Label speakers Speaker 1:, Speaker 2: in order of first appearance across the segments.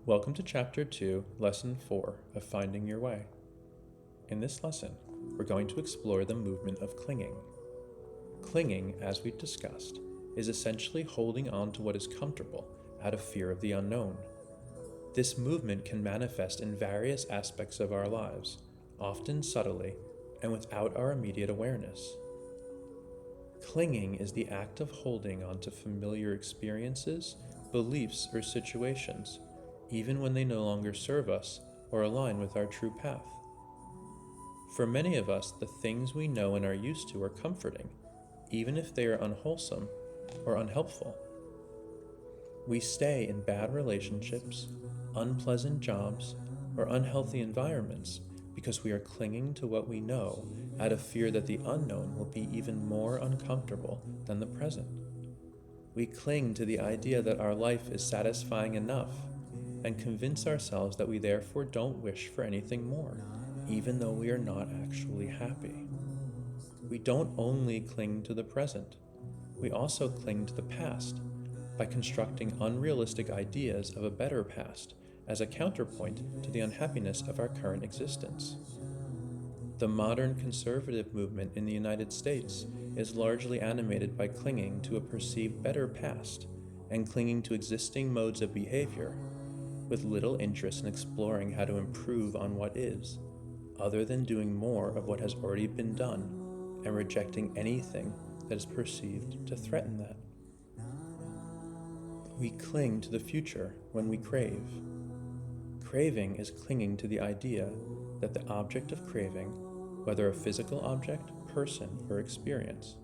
Speaker 1: Welcome to Chapter 2, Lesson 4 of Finding Your Way. In this lesson, we're going to explore the movement of clinging. Clinging, as we've discussed, is essentially holding on to what is comfortable out of fear of the unknown. This movement can manifest in various aspects of our lives, often subtly and without our immediate awareness. Clinging is the act of holding on to familiar experiences, beliefs, or situations, even when they no longer serve us or align with our true path. For many of us, the things we know and are used to are comforting, even if they are unwholesome or unhelpful. We stay in bad relationships, unpleasant jobs, or unhealthy environments because we are clinging to what we know out of fear that the unknown will be even more uncomfortable than the present. We cling to the idea that our life is satisfying enough and convince ourselves that we therefore don't wish for anything more, even though we are not actually happy. We don't only cling to the present, we also cling to the past by constructing unrealistic ideas of a better past as a counterpoint to the unhappiness of our current existence. The modern conservative movement in the United States is largely animated by clinging to a perceived better past and clinging to existing modes of behavior, with little interest in exploring how to improve on what is, other than doing more of what has already been done and rejecting anything that is perceived to threaten that. We cling to the future when we crave. Craving is clinging to the idea that the object of craving, whether a physical object, person, or experience,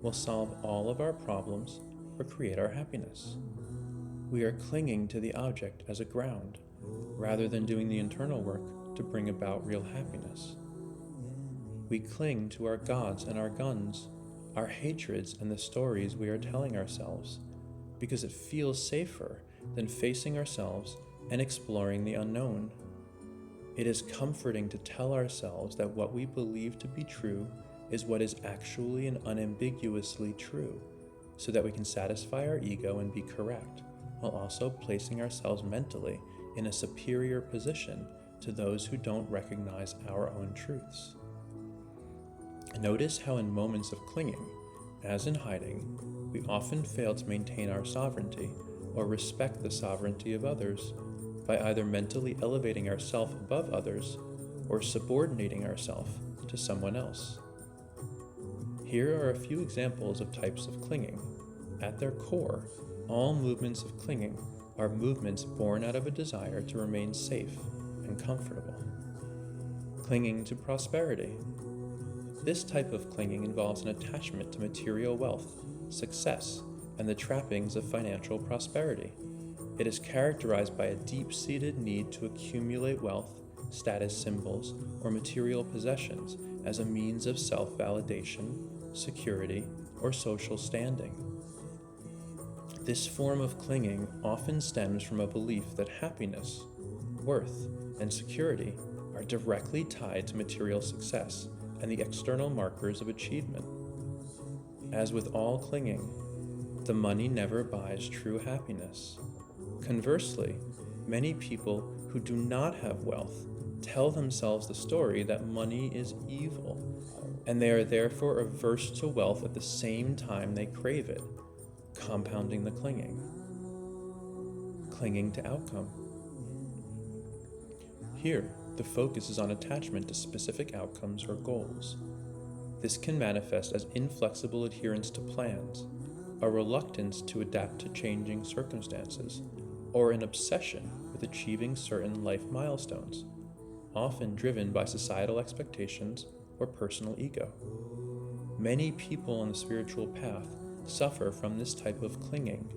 Speaker 1: will solve all of our problems or create our happiness. We are clinging to the object as a ground, rather than doing the internal work to bring about real happiness. We cling to our gods and our guns, our hatreds and the stories we are telling ourselves, because it feels safer than facing ourselves and exploring the unknown. It is comforting to tell ourselves that what we believe to be true is what is actually and unambiguously true, so that we can satisfy our ego and be correct, while also placing ourselves mentally in a superior position to those who don't recognize our own truths. Notice how in moments of clinging, as in hiding, we often fail to maintain our sovereignty or respect the sovereignty of others by either mentally elevating ourselves above others or subordinating ourselves to someone else. Here are a few examples of types of clinging. At their core, all movements of clinging are movements born out of a desire to remain safe and comfortable. Clinging to prosperity. This type of clinging involves an attachment to material wealth, success, and the trappings of financial prosperity. It is characterized by a deep-seated need to accumulate wealth, status symbols, or material possessions as a means of self-validation, security, or social standing. This form of clinging often stems from a belief that happiness, worth, and security are directly tied to material success and the external markers of achievement. As with all clinging, the money never buys true happiness. Conversely, many people who do not have wealth tell themselves the story that money is evil, and they are therefore averse to wealth at the same time they crave it, compounding the clinging. Clinging to outcome. Here, the focus is on attachment to specific outcomes or goals. This can manifest as inflexible adherence to plans, a reluctance to adapt to changing circumstances, or an obsession with achieving certain life milestones, often driven by societal expectations or personal ego. Many people on the spiritual path suffer from this type of clinging.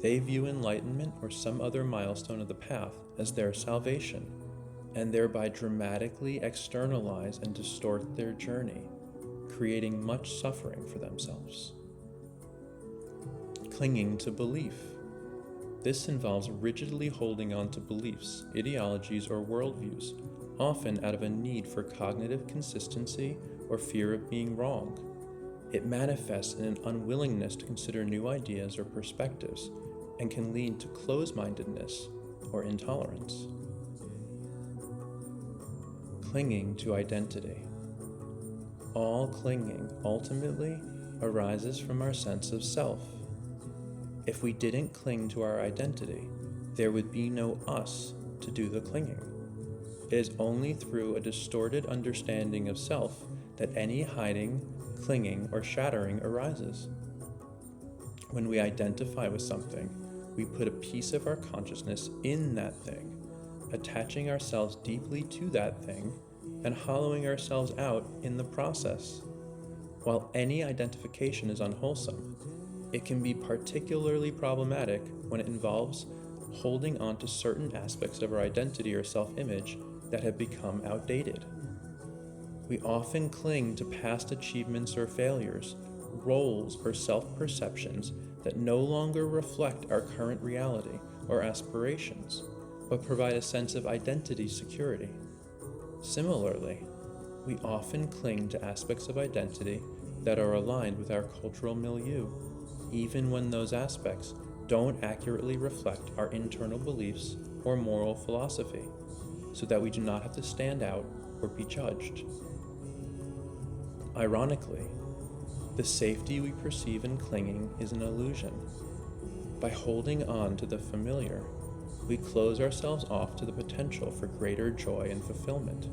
Speaker 1: They view enlightenment or some other milestone of the path as their salvation, and thereby dramatically externalize and distort their journey, creating much suffering for themselves. Clinging to belief. This involves rigidly holding on to beliefs, ideologies, or worldviews, often out of a need for cognitive consistency or fear of being wrong. It manifests in an unwillingness to consider new ideas or perspectives, and can lead to close-mindedness or intolerance. Clinging to identity. All clinging ultimately arises from our sense of self. If we didn't cling to our identity, there would be no us to do the clinging. It is only through a distorted understanding of self that any hiding, clinging, or shattering arises. When we identify with something, we put a piece of our consciousness in that thing, attaching ourselves deeply to that thing and hollowing ourselves out in the process. While any identification is unwholesome, it can be particularly problematic when it involves holding on to certain aspects of our identity or self-image that have become outdated. We often cling to past achievements or failures, roles or self-perceptions that no longer reflect our current reality or aspirations, but provide a sense of identity security. Similarly, we often cling to aspects of identity that are aligned with our cultural milieu, even when those aspects don't accurately reflect our internal beliefs or moral philosophy, so that we do not have to stand out or be judged. Ironically, the safety we perceive in clinging is an illusion. By holding on to the familiar, we close ourselves off to the potential for greater joy and fulfillment.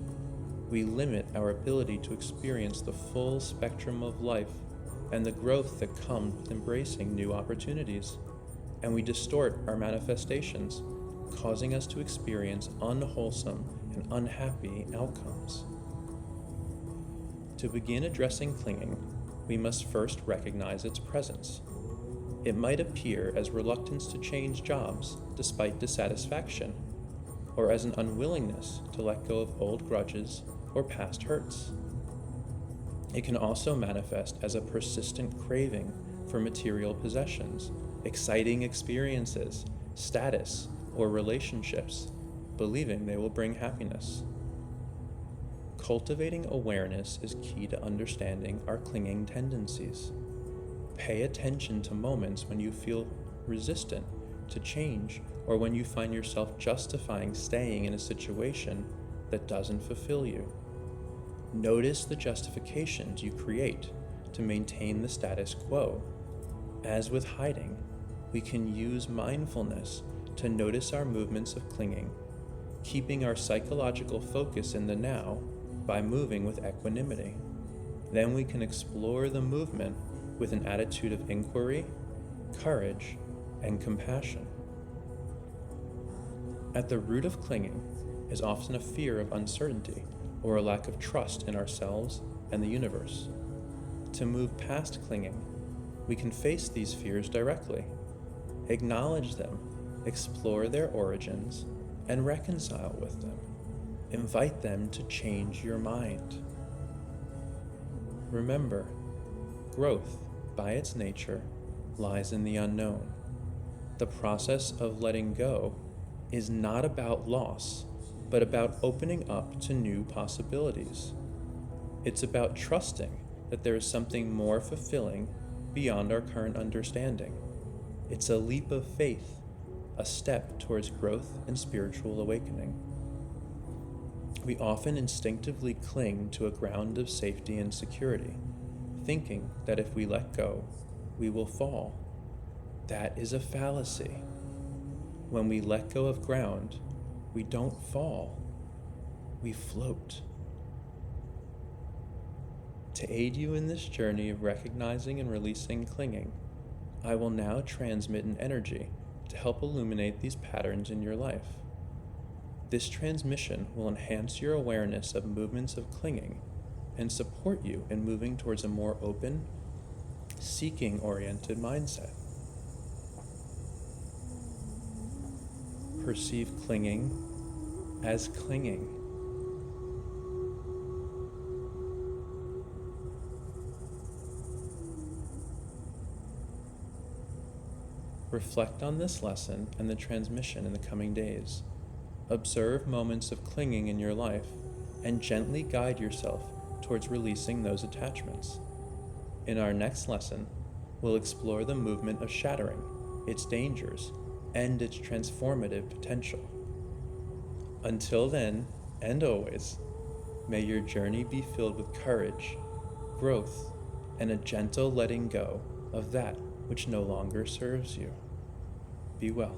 Speaker 1: We limit our ability to experience the full spectrum of life and the growth that comes with embracing new opportunities, and we distort our manifestations, causing us to experience unwholesome and unhappy outcomes. To begin addressing clinging, we must first recognize its presence. It might appear as reluctance to change jobs despite dissatisfaction, or as an unwillingness to let go of old grudges or past hurts. It can also manifest as a persistent craving for material possessions, exciting experiences, status, or relationships, believing they will bring happiness. Cultivating awareness is key to understanding our clinging tendencies. Pay attention to moments when you feel resistant to change or when you find yourself justifying staying in a situation that doesn't fulfill you. Notice the justifications you create to maintain the status quo. As with hiding, we can use mindfulness to notice our movements of clinging, keeping our psychological focus in the now by moving with equanimity. Then we can explore the movement with an attitude of inquiry, courage, and compassion. At the root of clinging is often a fear of uncertainty or a lack of trust in ourselves and the universe. To move past clinging, we can face these fears directly, acknowledge them, explore their origins, and reconcile with them. Invite them to change your mind. Remember, growth, by its nature, lies in the unknown. The process of letting go is not about loss, but about opening up to new possibilities. It's about trusting that there is something more fulfilling beyond our current understanding. It's a leap of faith, a step towards growth and spiritual awakening. We often instinctively cling to a ground of safety and security, thinking that if we let go, we will fall. That is a fallacy. When we let go of ground, we don't fall, we float. To aid you in this journey of recognizing and releasing clinging, I will now transmit an energy to help illuminate these patterns in your life. This transmission will enhance your awareness of movements of clinging and support you in moving towards a more open, seeking-oriented mindset. Perceive clinging as clinging. Reflect on this lesson and the transmission in the coming days. Observe moments of clinging in your life and gently guide yourself towards releasing those attachments. In our next lesson, we'll explore the movement of shattering, its dangers, and its transformative potential. Until then, and always, may your journey be filled with courage, growth, and a gentle letting go of that which no longer serves you. Be well.